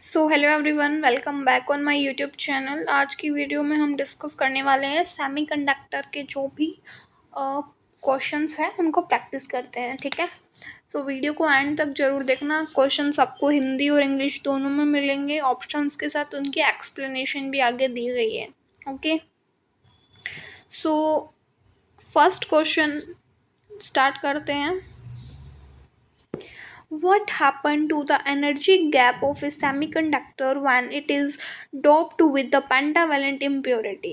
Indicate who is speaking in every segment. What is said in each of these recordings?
Speaker 1: So hello everyone, welcome back on my YouTube channel. आज की video में हम डिस्कस करने वाले हैं सेमीकंडक्टर के जो भी क्वेश्चंस हैं उनको प्रैक्टिस करते हैं। ठीक है, सो वीडियो को एंड तक ज़रूर देखना। क्वेश्चंस आपको हिंदी और इंग्लिश दोनों में मिलेंगे, ऑप्शंस के साथ उनकी एक्सप्लेनेशन भी आगे दी गई है। Okay, so first question start करते हैं। What happened to the energy gap of a semiconductor when it is doped with the pentavalent impurity?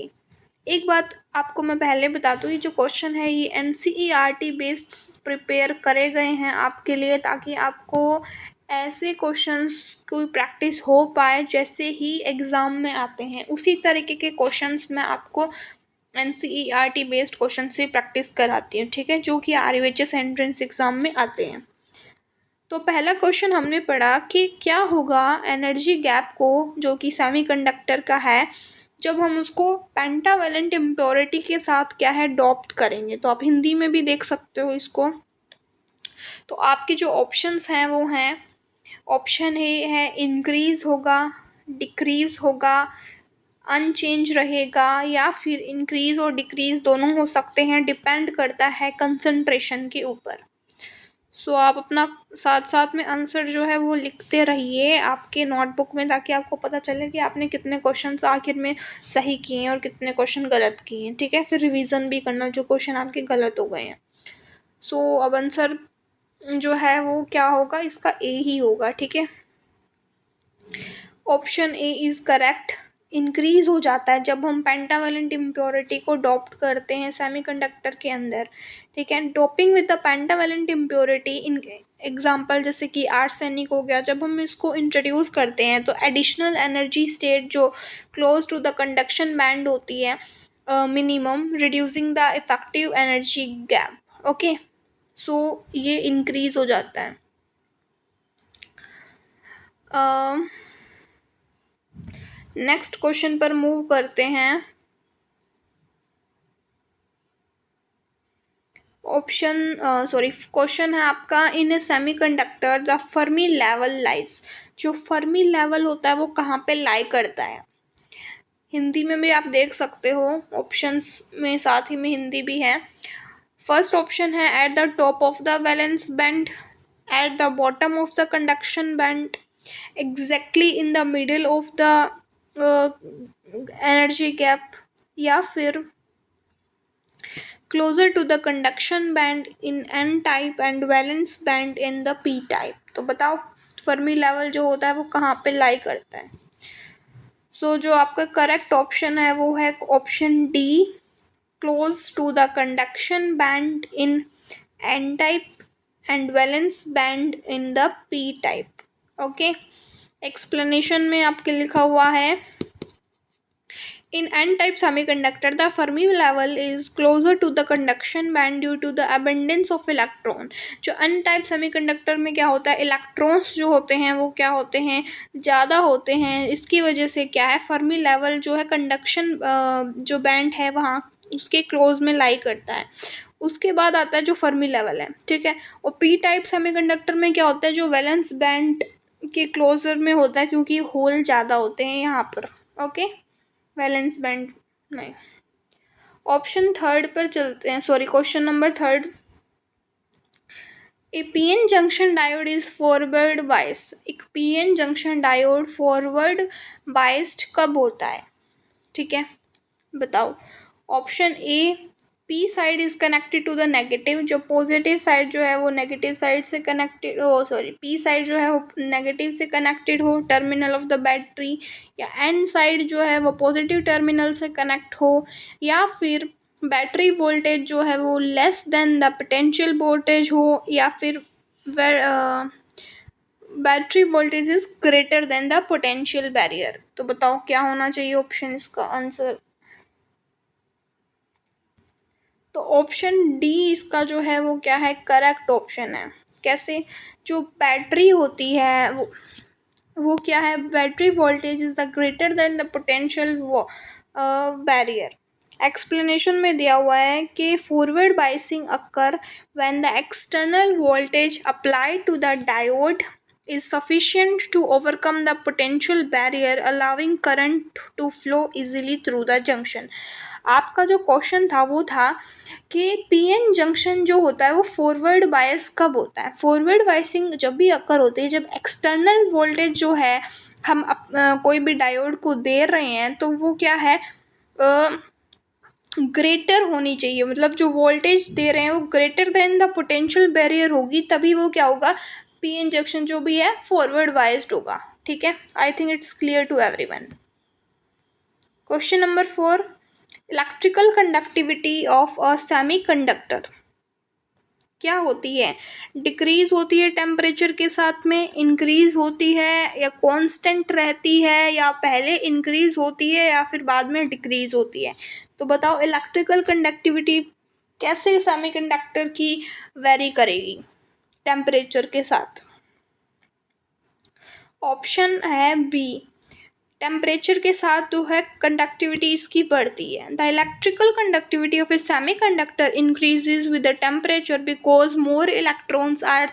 Speaker 1: एक बात आपको मैं पहले बता दूँ, ये जो क्वेश्चन है ये NCERT बेस्ड प्रिपेयर करे गए हैं आपके लिए, ताकि आपको ऐसे क्वेश्चंस की प्रैक्टिस हो पाए जैसे ही एग्ज़ाम में आते हैं। उसी तरीके के क्वेश्चंस मैं आपको NCERT बेस्ड क्वेश्चन से प्रैक्टिस कराती हूँ। ठीक है, जो कि RUHS एंट्रेंस एग्ज़ाम में आते हैं। तो पहला क्वेश्चन हमने पढ़ा कि क्या होगा एनर्जी गैप को, जो कि सेमीकंडक्टर का है, जब हम उसको पेंटावेलेंट इम्प्योरिटी के साथ क्या है डॉप्ट करेंगे। तो आप हिंदी में भी देख सकते हो इसको। तो आपके जो ऑप्शंस हैं वो हैं, ऑप्शन ए है इंक्रीज होगा, डिक्रीज होगा, अनचेंज रहेगा, या फिर इंक्रीज और डिक्रीज दोनों हो सकते हैं, डिपेंड करता है कंसंट्रेशन के ऊपर। सो आप अपना साथ साथ में आंसर जो है वो लिखते रहिए आपके नोटबुक में, ताकि आपको पता चले कि आपने कितने क्वेश्चंस आखिर में सही किए हैं और कितने क्वेश्चन गलत किए हैं। ठीक है, फिर रिवीजन भी करना जो क्वेश्चन आपके गलत हो गए हैं। सो अब आंसर जो है वो क्या होगा, इसका ए ही होगा। ठीक है, option A is correct. Increase हो जाता है जब हम पेंटावेलेंट इम्प्योरिटी को डॉप्ट करते हैं सेमीकंडक्टर के अंदर। ठीक है, doping with the pentavalent impurity, in example जैसे कि आर्सेनिक हो गया, जब हम इसको इंट्रोड्यूस करते हैं तो एडिशनल एनर्जी स्टेट जो close to the conduction band होती है minimum, reducing the effective energy gap. Okay, so ये इंक्रीज हो जाता है। नेक्स्ट क्वेश्चन पर मूव करते हैं। क्वेश्चन है आपका, in a semiconductor the Fermi level lies. जो फर्मी लेवल होता है वो कहाँ पे लाई करता है। हिंदी में भी आप देख सकते हो, ऑप्शंस में साथ ही में हिंदी भी है। फर्स्ट ऑप्शन है at the top of the valence band, at the bottom of the conduction band, exactly in the middle of the energy gap, या फिर closer to the conduction band in n type and valence band in the p type। तो बताओ Fermi level जो होता है वो कहाँ पे लाई करता है। सो जो आपका करेक्ट ऑप्शन है वो है option D, close to the conduction band in n type and valence band in the p type. Okay, explanation में आपके लिखा हुआ है, in n-type semiconductor, the Fermi level is closer to the conduction band due to the abundance of electron। जो n-type semiconductor में क्या होता है, इलेक्ट्रॉन्स जो होते हैं वो क्या होते हैं, ज़्यादा होते हैं। इसकी वजह से क्या है, फर्मी लेवल जो है कंडक्शन जो बैंड है वहाँ उसके क्लोज में लाई करता है। उसके बाद आता है जो फर्मी लेवल है। ठीक है, और पी टाइप सेमीकंडक्टर में क्या होता है, जो वैलेंस बैंड के क्लोजर में होता है, क्योंकि होल ज़्यादा होते हैं यहाँ पर। ओके, वैलेंस बैंड नहीं। ऑप्शन थर्ड पर चलते हैं, question number third. A PN junction diode is forward bias. एक PN junction diode forward biased कब होता है। ठीक है, बताओ। Option A, P side is connected to the negative, जो पॉजिटिव साइड जो है वो नेगेटिव साइड से कनेक्टेड पी साइड जो है वो नेगेटिव से कनेक्टेड हो, टर्मिनल ऑफ द बैटरी, या एन साइड जो है वो पॉजिटिव टर्मिनल से कनेक्ट हो, या फिर बैटरी वोल्टेज जो है वो less than the potential voltage हो, या फिर battery voltage is greater than the potential barrier. तो बताओ क्या होना चाहिए ऑप्शन, इसका आंसर। तो ऑप्शन डी इसका जो है वो क्या है, करेक्ट ऑप्शन है। कैसे, जो बैटरी होती है वो क्या है, battery voltage is the greater than the potential barrier. Explanation में दिया हुआ है कि forward biasing occur when the external voltage applied to the diode is sufficient to overcome the potential barrier allowing current to flow easily through the junction. आपका जो question था वो था कि पीएन जंक्शन जो होता है वो फॉरवर्ड बायस कब होता है। फॉरवर्ड बायसिंग जब भी अकर होती है जब एक्सटर्नल वोल्टेज जो है हम कोई भी डायोड को दे रहे हैं तो वो क्या है ग्रेटर होनी चाहिए, मतलब जो वोल्टेज दे रहे हैं वो greater than the potential barrier होगी, तभी वो क्या होगा पी इंजेक्शन जो भी है फॉरवर्ड बायस्ड होगा। ठीक है, I think it's clear to everyone. Question number 4, electrical conductivity of a semiconductor क्या होती है? डिक्रीज होती है टेम्परेचर के साथ में, इंक्रीज होती है या कांस्टेंट रहती है, या पहले इंक्रीज होती है या फिर बाद में डिक्रीज होती है? तो बताओ इलेक्ट्रिकल कंडक्टिविटी कैसे सेमीकंडक्टर की वेरी करेगी टेम्परेचर के साथ? ऑप्शन है बी, टेम्परेचर के साथ जो है कंडक्टिविटी इसकी बढ़ती है। The electrical conductivity of a semiconductor increases with the temperature because more electrons are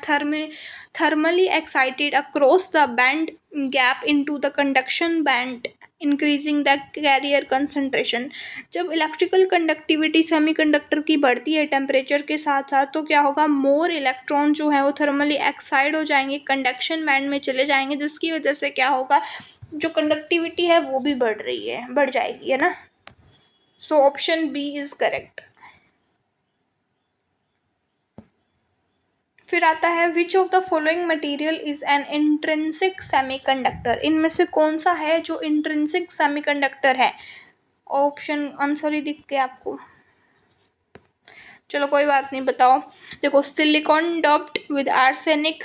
Speaker 1: thermally excited across the band gap into the conduction band increasing the carrier concentration. जब electrical conductivity semiconductor की बढ़ती है temperature के साथ साथ तो क्या होगा, मोर इलेक्ट्रॉन जो है वो थर्मली एक्साइड हो जाएंगे, कंडक्शन बैंड में चले जाएंगे, जिसकी वजह से क्या होगा जो कंडक्टिविटी है वो भी बढ़ जाएगी, है ना। So option B is correct. फिर आता है which of the following material is an intrinsic semiconductor. इनमें से कौन सा है जो इंट्रिंसिक सेमीकंडक्टर है? ऑप्शन आंसर ही दिख गया आपको, चलो कोई बात नहीं, बताओ। देखो, सिलिकॉन डोप्ड विद आर्सेनिक,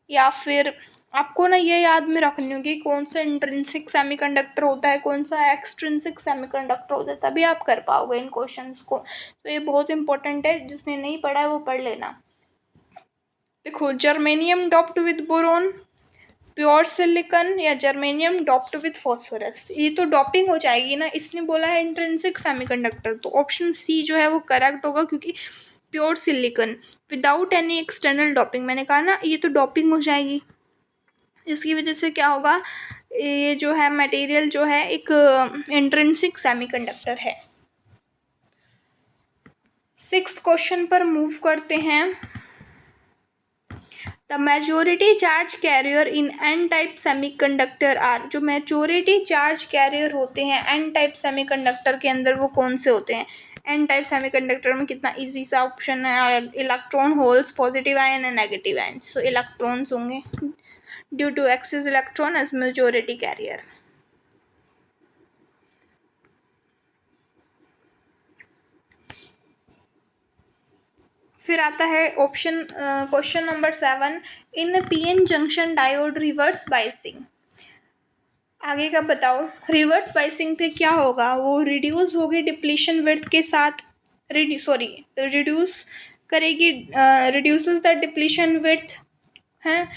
Speaker 1: या फिर आपको ना ये याद में रखनी होगी कौन सा इंट्रिंसिक सेमीकंडक्टर होता है, कौन सा एक्सट्रिंसिक सेमीकंडक्टर होता है, तभी आप कर पाओगे इन क्वेश्चंस को। तो ये बहुत इंपॉर्टेंट है, जिसने नहीं पढ़ा है वो पढ़ लेना। देखो, germanium doped with boron, pure silicon, या जर्मेनियम डोप्ड विद फॉस्फोरस। ये तो डोपिंग हो जाएगी ना, इसने बोला है इंट्रिंसिक सेमीकंडक्टर, तो ऑप्शन सी जो है वो करेक्ट होगा, क्योंकि pure silicon without any external doping, मैंने कहा ना ये तो डोपिंग हो जाएगी। इसकी वजह से क्या होगा, ये जो है मटेरियल जो है एक इंट्रिंसिक सेमीकंडक्टर है। 6th क्वेश्चन पर मूव करते हैं। The majority charge carrier in N type semiconductor are. जो मेजोरिटी चार्ज कैरियर होते हैं एन टाइप सेमीकंडक्टर के अंदर वो कौन से होते हैं? एन टाइप सेमीकंडक्टर में कितना इजी सा ऑप्शन है, electron holes, positive ion and negative ion. So electrons होंगे due to excess electron as majority carrier. फिर आता है option question number 7, in PN junction diode reverse biasing. आगे का बताओ, रिवर्स बायसिंग पे क्या होगा, वो रिड्यूस होगी डिप्लीशन विड्थ के साथ, रिड्यूस करेगी, रिड्यूसेस द डिप्लीशन विड्थ है।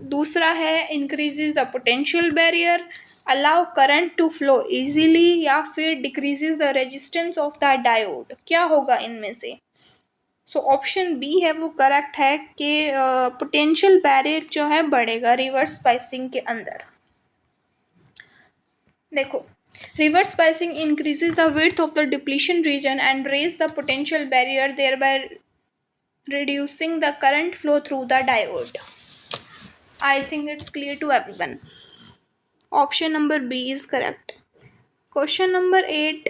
Speaker 1: दूसरा है increases the potential barrier, allow current to flow easily, या फिर decreases the resistance of the diode. क्या होगा इनमें से? सो ऑप्शन बी है वो करेक्ट है कि पोटेंशियल बैरियर जो है बढ़ेगा रिवर्स बायसिंग के अंदर। देखो, reverse biasing increases the width of the depletion region and raise the potential barrier, thereby reducing the current flow through the diode. I think it's clear to everyone. Option number B is correct. Question number 8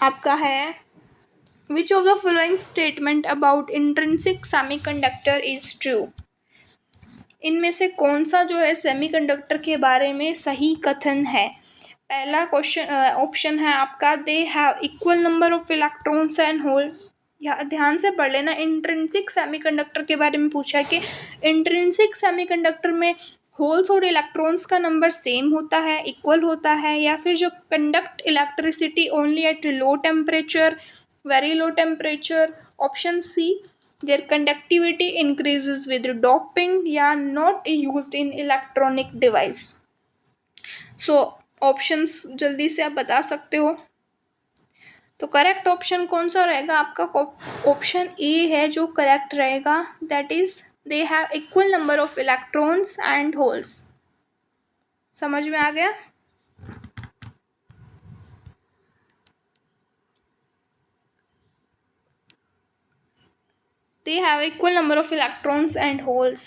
Speaker 1: आपका है, which of the following statement about intrinsic semiconductor is true? इनमें से कौन सा जो है semiconductor के बारे में सही कथन है? पहला क्वेश्चन ऑप्शन है आपका, they have equal number of electrons and hole. या ध्यान से पढ़ लेना, इंट्रिंसिक सेमीकंडक्टर के बारे में पूछा है कि इंट्रिंसिक सेमीकंडक्टर में होल्स और इलेक्ट्रॉन्स का नंबर सेम होता है, इक्वल होता है, या फिर जो conduct electricity only at low temperature, very low temperature. Option C, their conductivity increases with doping, या not used in electronic device. So options जल्दी से आप बता सकते हो। तो करेक्ट ऑप्शन कौन सा रहेगा आपका? ऑप्शन ए है जो करेक्ट रहेगा, that is they have equal number of electrons and holes. समझ में आ गया? They have equal number of electrons and holes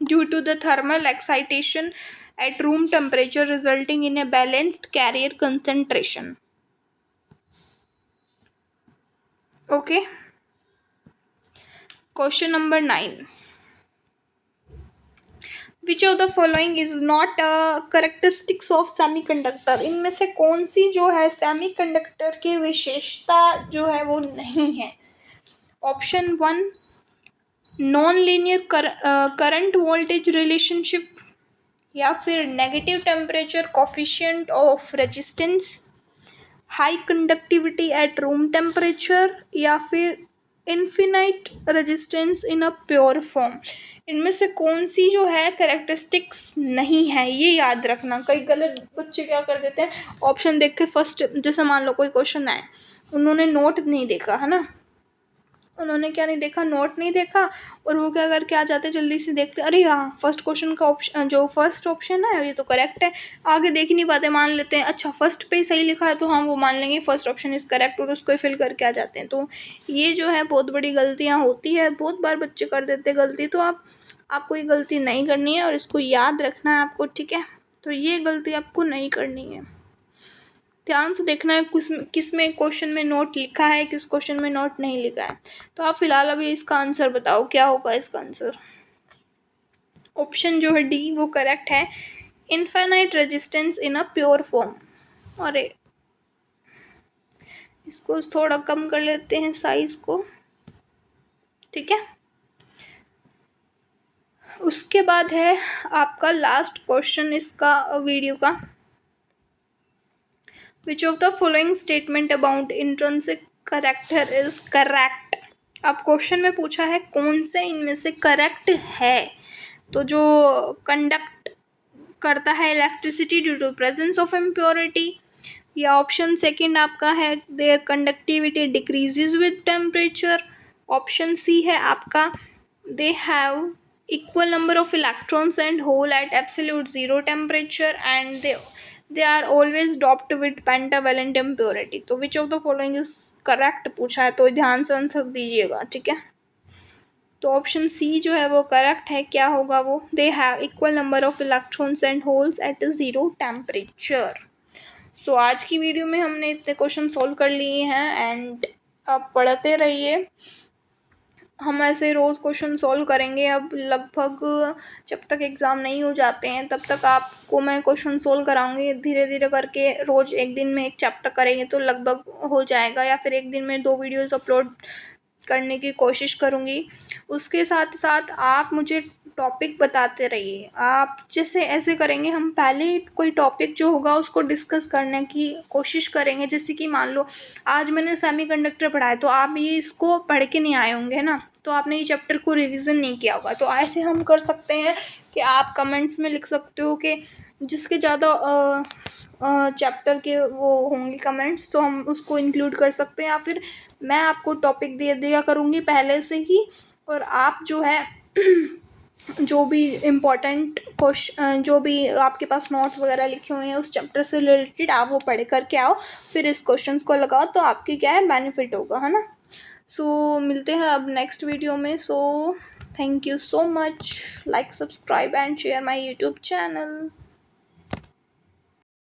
Speaker 1: due to the thermal excitation at room temperature, resulting in a balanced carrier concentration. Okay. Question number 9. Which of the following is not a characteristics of semiconductor? इनमें से कौन सी जो है semiconductor की विशेषता जो है वो नहीं है? Option 1, non linear current voltage relationship, या फिर negative temperature coefficient of resistance, high conductivity at room temperature, या फिर infinite resistance in a pure form. इनमें से कौन सी जो है कैरेक्टरिस्टिक्स नहीं है, ये याद रखना। कई गलत बच्चे क्या कर देते हैं, ऑप्शन देख के फर्स्ट, जैसे मान लो कोई क्वेश्चन आए, उन्होंने नोट नहीं देखा है ना, उन्होंने क्या नहीं देखा, नोट नहीं देखा, और वो क्या करके आ जाते जल्दी से देखते, अरे हाँ फर्स्ट क्वेश्चन का ऑप्शन, जो फर्स्ट ऑप्शन है ये तो करेक्ट है, आगे देख ही नहीं पाते, मान लेते हैं अच्छा फर्स्ट पे सही लिखा है तो हम वो मान लेंगे फर्स्ट ऑप्शन इज़ करेक्ट, और उसको ही फिल करके आ जाते हैं। तो ये जो है बहुत बड़ी गलतियाँ होती है, बहुत बार बच्चे कर देते गलती। तो आपको ये गलती नहीं करनी है और इसको याद रखना है आपको, ठीक है? तो ये गलती आपको नहीं करनी है। ध्यान से देखना है किस में क्वेश्चन में नोट लिखा है, किस क्वेश्चन में नोट नहीं लिखा है। तो आप फिलहाल अभी इसका आंसर बताओ, क्या होगा इसका आंसर? ऑप्शन जो है डी वो करेक्ट है, infinite resistance in a pure form. अरे इसको थोड़ा कम कर लेते हैं साइज को, ठीक है? उसके बाद है आपका लास्ट क्वेश्चन इसका वीडियो का। Which of the following statement about intrinsic character is correct? अब क्वेश्चन में पूछा है कौन से इनमें से करेक्ट है। तो जो कंडक्ट करता है electricity due to presence of impurity, या ऑप्शन सेकंड आपका है their conductivity decreases with temperature, option C है आपका they have equal number of electrons and hole at absolute zero temperature and they are always doped with pentavalent impurity। तो which of the following is correct पूछा है, तो ध्यान से answer दीजिएगा, ठीक है? तो ऑप्शन सी जो है वो करेक्ट है। क्या होगा वो? They have equal number of electrons and holes at zero temperature. So आज की वीडियो में हमने इतने क्वेश्चन सोल्व कर लिए हैं एंड आप पढ़ते रहिए, हम ऐसे रोज़ क्वेश्चन सोल्व करेंगे। अब लगभग जब तक एग्ज़ाम नहीं हो जाते हैं तब तक आपको मैं क्वेश्चन सोल्व कराऊंगी, धीरे धीरे करके रोज़ एक दिन में एक चैप्टर करेंगे तो लगभग हो जाएगा, या फिर एक दिन में 2 वीडियोस अपलोड करने की कोशिश करूँगी। उसके साथ साथ आप मुझे टॉपिक बताते रहिए। आप जैसे ऐसे करेंगे, हम पहले कोई टॉपिक जो होगा उसको डिस्कस करने की कोशिश करेंगे। जैसे कि मान लो आज मैंने सेमीकंडक्टर पढ़ा है, तो आप ये इसको पढ़ के नहीं आए होंगे ना, तो आपने ये चैप्टर को रिवीजन नहीं किया होगा। तो ऐसे हम कर सकते हैं कि आप कमेंट्स में लिख सकते हो कि जिसके ज़्यादा चैप्टर के वो होंगे कमेंट्स, तो हम उसको इंक्लूड कर सकते हैं, या फिर मैं आपको टॉपिक दे दिया करूँगी पहले से ही, और आप जो है जो भी इम्पोर्टेंट क्वेश्चन, जो भी आपके पास नोट्स वगैरह लिखे हुए हैं उस चैप्टर से रिलेटेड, आप वो पढ़ करके आओ, फिर इस क्वेश्चंस को लगाओ, तो आपकी क्या है बेनिफिट होगा, है ना? सो मिलते हैं अब नेक्स्ट वीडियो में। So thank you so much, like subscribe and share my YouTube channel.